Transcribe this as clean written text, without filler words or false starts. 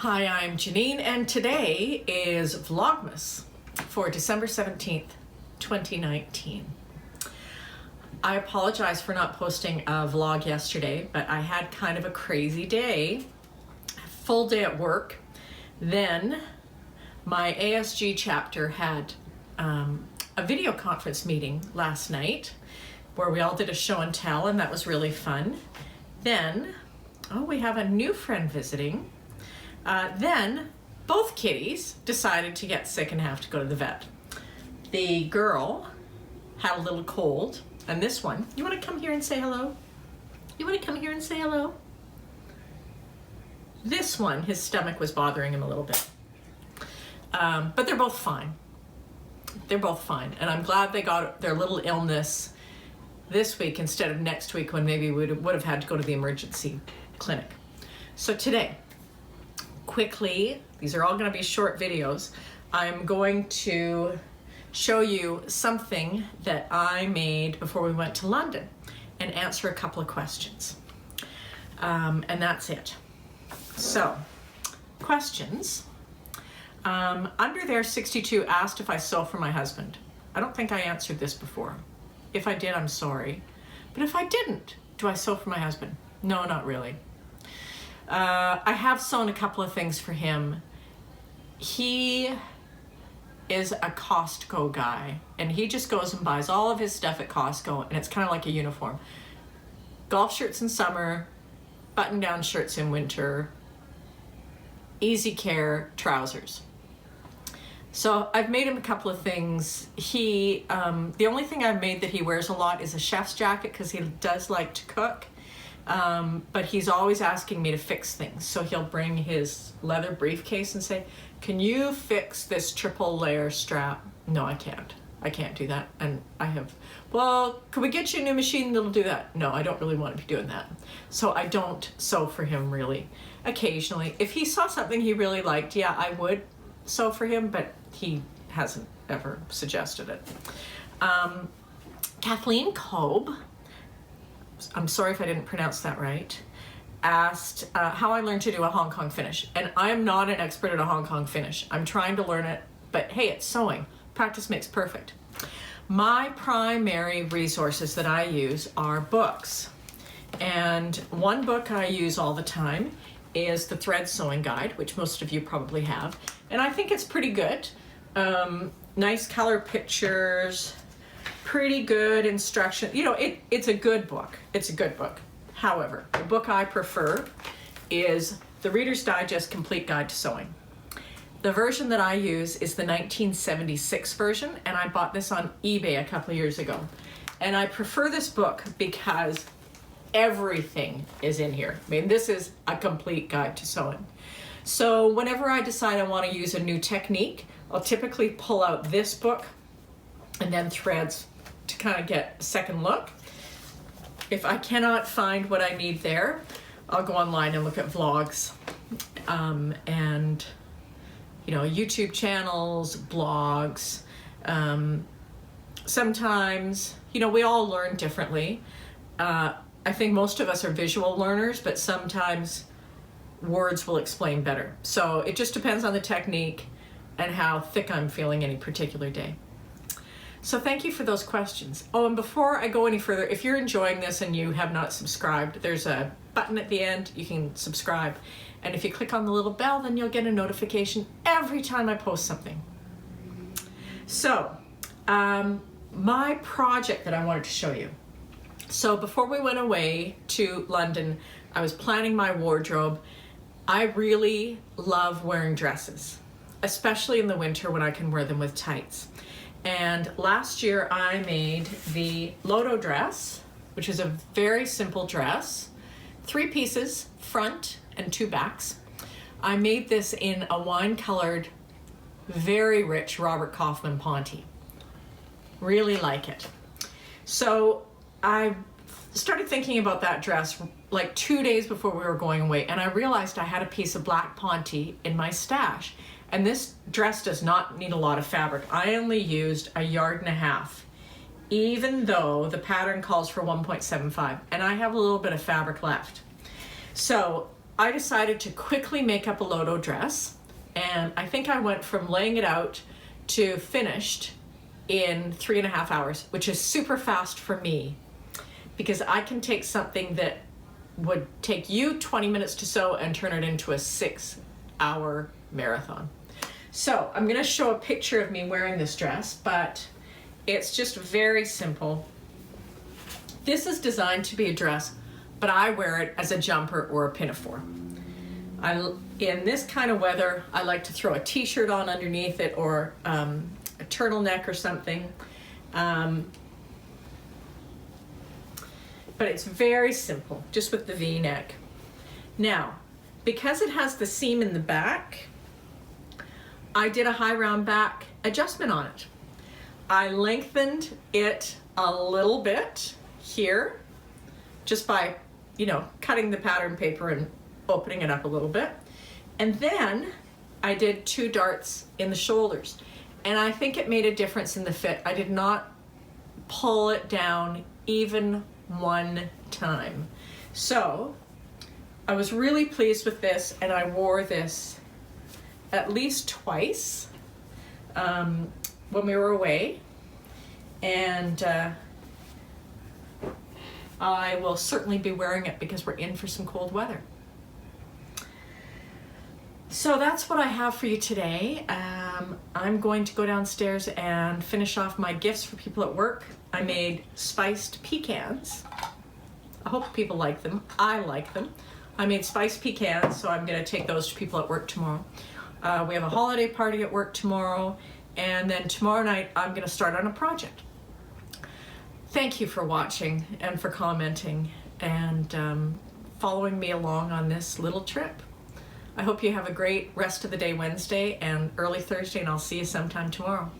Hi, I'm Janine, and today is Vlogmas for December 17th, 2019. I apologize for not posting a vlog yesterday, but I had kind of a crazy day, full day at work. Then my ASG chapter had a video conference meeting last night where we all did a show and tell, and that was really fun. Then, we have a new friend visiting. Then both kitties decided to get sick and have to go to the vet. The girl had a little cold, and this one, you want to come here and say hello? You want to come here and say hello? This one, his stomach was bothering him a little bit. But they're both fine. They're both fine, and I'm glad they got their little illness this week instead of next week when maybe we would have had to go to the emergency clinic. So today, quickly, these are all going to be short videos. I'm going to show you something that I made before we went to London and answer a couple of questions. And that's it. So, questions. Under there, 62 asked if I sew for my husband. I don't think I answered this before. If I did, I'm sorry. But if I didn't, do I sew for my husband? No, not really. I have sewn a couple of things for him. He is a Costco guy, and he just goes and buys all of his stuff at Costco, and it's kind of like a uniform. Golf shirts in summer, button-down shirts in winter, easy care trousers. So I've made him a couple of things. The only thing I've made that he wears a lot is a chef's jacket because he does like to cook. But he's always asking me to fix things. So he'll bring his leather briefcase and say, can you fix this triple layer strap? No, I can't. I can't do that. And well, could we get you a new machine that'll do that? No, I don't really want to be doing that. So I don't sew for him really. Occasionally, if he saw something he really liked, yeah, I would sew for him, but he hasn't ever suggested it. Kathleen Kobe, I'm sorry if I didn't pronounce that right, asked how I learned to do a Hong Kong finish. And I am not an expert at a Hong Kong finish. I'm trying to learn it, but hey, it's sewing. Practice makes perfect. My primary resources that I use are books. And one book I use all the time is the Thread Sewing Guide, which most of you probably have. And I think it's pretty good. Nice color pictures, pretty good instruction. You know, it's a good book. It's a good book. However, the book I prefer is the Reader's Digest Complete Guide to Sewing. The version that I use is the 1976 version, and I bought this on eBay a couple of years ago. And I prefer this book because everything is in here. I mean, this is a complete guide to sewing. So whenever I decide I want to use a new technique, I'll typically pull out this book and then Threads to kind of get a second look. If I cannot find what I need there, I'll go online and look at vlogs and YouTube channels, blogs. Sometimes, we all learn differently. I think most of us are visual learners, but sometimes words will explain better. So it just depends on the technique and how thick I'm feeling any particular day. So thank you for those questions. Oh, and before I go any further, if you're enjoying this and you have not subscribed, there's a button at the end. You can subscribe. And if you click on the little bell, then you'll get a notification every time I post something. So, my project that I wanted to show you. So before we went away to London, I was planning my wardrobe. I really love wearing dresses, especially in the winter when I can wear them with tights. And last year I made the Lodo dress, which is a very simple dress, 3 pieces, front and 2 backs. I made this in a wine-colored, very rich Robert Kaufman Ponte. Really like it. So I started thinking about that dress like 2 days before we were going away, and I realized I had a piece of black Ponte in my stash. And this dress does not need a lot of fabric. I only used 1.5 yards, even though the pattern calls for 1.75, and I have a little bit of fabric left. So I decided to quickly make up a Lodo dress, and I think I went from laying it out to finished in 3.5 hours, which is super fast for me, because I can take something that would take you 20 minutes to sew and turn it into a 6-hour marathon. So I'm gonna show a picture of me wearing this dress, but it's just very simple. This is designed to be a dress, but I wear it as a jumper or a pinafore. In this kind of weather, I like to throw a t-shirt on underneath it, or a turtleneck or something. But it's very simple, just with the V-neck. Now, because it has the seam in the back, I did a high round back adjustment on it. I lengthened it a little bit here, just by, cutting the pattern paper and opening it up a little bit. And then I did 2 darts in the shoulders. And I think it made a difference in the fit. I did not pull it down even one time. So I was really pleased with this, and I wore this at least twice when we were away. And I will certainly be wearing it because we're in for some cold weather. So that's what I have for you today. I'm going to go downstairs and finish off my gifts for people at work. I made spiced pecans. I hope people like them. I like them. I made spiced pecans, so I'm going to take those to people at work tomorrow. We have a holiday party at work tomorrow, and then tomorrow night I'm going to start on a project. Thank you for watching and for commenting and following me along on this little trip. I hope you have a great rest of the day Wednesday and early Thursday, and I'll see you sometime tomorrow.